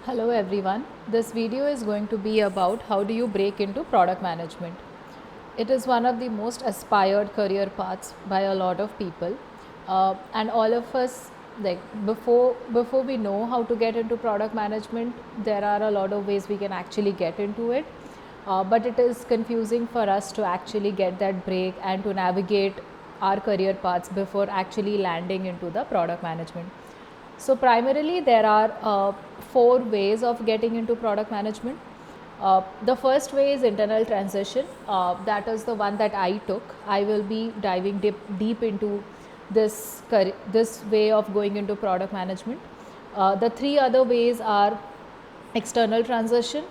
Hello everyone, this video is going to be about how do you break into product management. It is one of the most aspired career paths by a lot of people, and all of us, like before we know how to get into product management, there are a lot of ways we can actually get into it, but it is confusing for us to actually get that break and to navigate our career paths before actually landing into the product management. So primarily there are four ways of getting into product management. The first way is internal transition. That is the one that I took. I will be diving deep into this way of going into product management. The three other ways are external transition,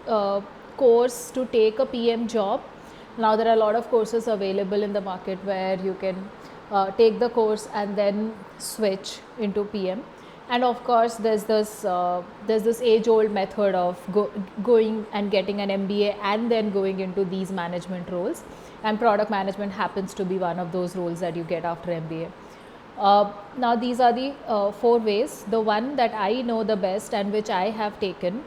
uh, course to take a PM job. Now there are a lot of courses available in the market where you can take the course and then switch into PM. And of course, there's this age-old method of going and getting an MBA and then going into these management roles. And product management happens to be one of those roles that you get after MBA. Now these are the four ways. The one that I know the best and which I have taken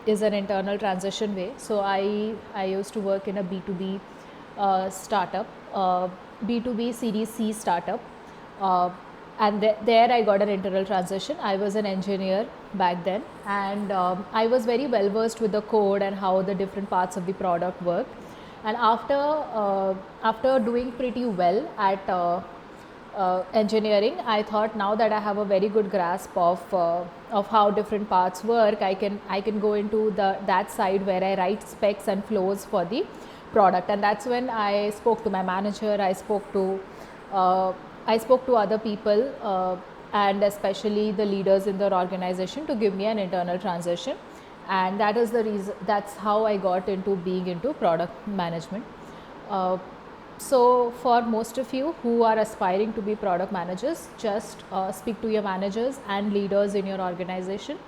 is an internal transition way. So I used to work in a B2B startup, B2B Series C startup, and there I got an internal transition. I was an engineer back then, and I was very well versed with the code and how the different parts of the product worked. And after doing pretty well at engineering, I thought now that I have a very good grasp of how different parts work, I can go into that side where I write specs and flows for the product. And that's when I spoke to my manager. I spoke to other people, and especially the leaders in their organization, to give me an internal transition. And that is the reason. That's how I got into being into product management. So for most of you who are aspiring to be product managers, just speak to your managers and leaders in your organization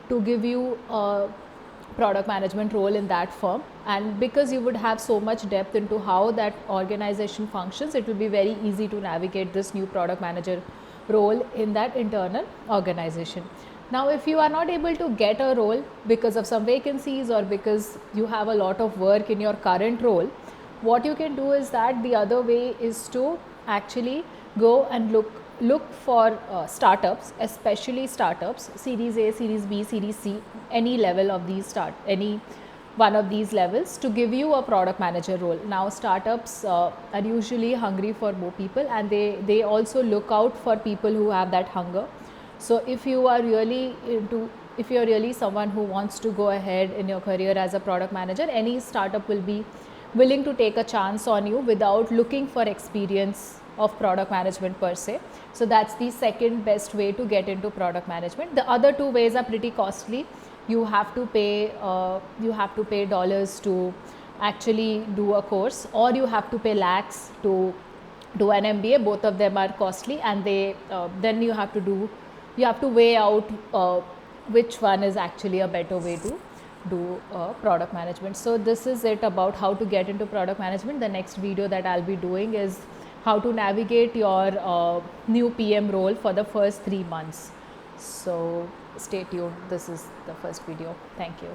to give you a product management role in that firm. And because you would have so much depth into how that organization functions, it will be very easy to navigate this new product manager role in that internal organization. Now, if you are not able to get a role because of some vacancies or because you have a lot of work in your current role, what you can do is that the other way is to actually go and look for startups, especially startups, Series A, Series B, Series C, any level of any one of these levels, to give you a product manager role. Now startups are usually hungry for more people, and they also look out for people who have that hunger. So if you are really someone who wants to go ahead in your career as a product manager, any startup will be willing to take a chance on you without looking for experience of product management per se. So that's the second best way to get into product management. The other two ways are pretty costly. You have to pay dollars to actually do a course, or you have to pay lakhs to do an MBA. Both of them are costly, and then you have to weigh out which one is actually a better way to do product management. So this is it about how to get into product management. The next video that I'll be doing is how to navigate your new PM role for the first 3 months. So stay tuned. This is the first video. Thank you.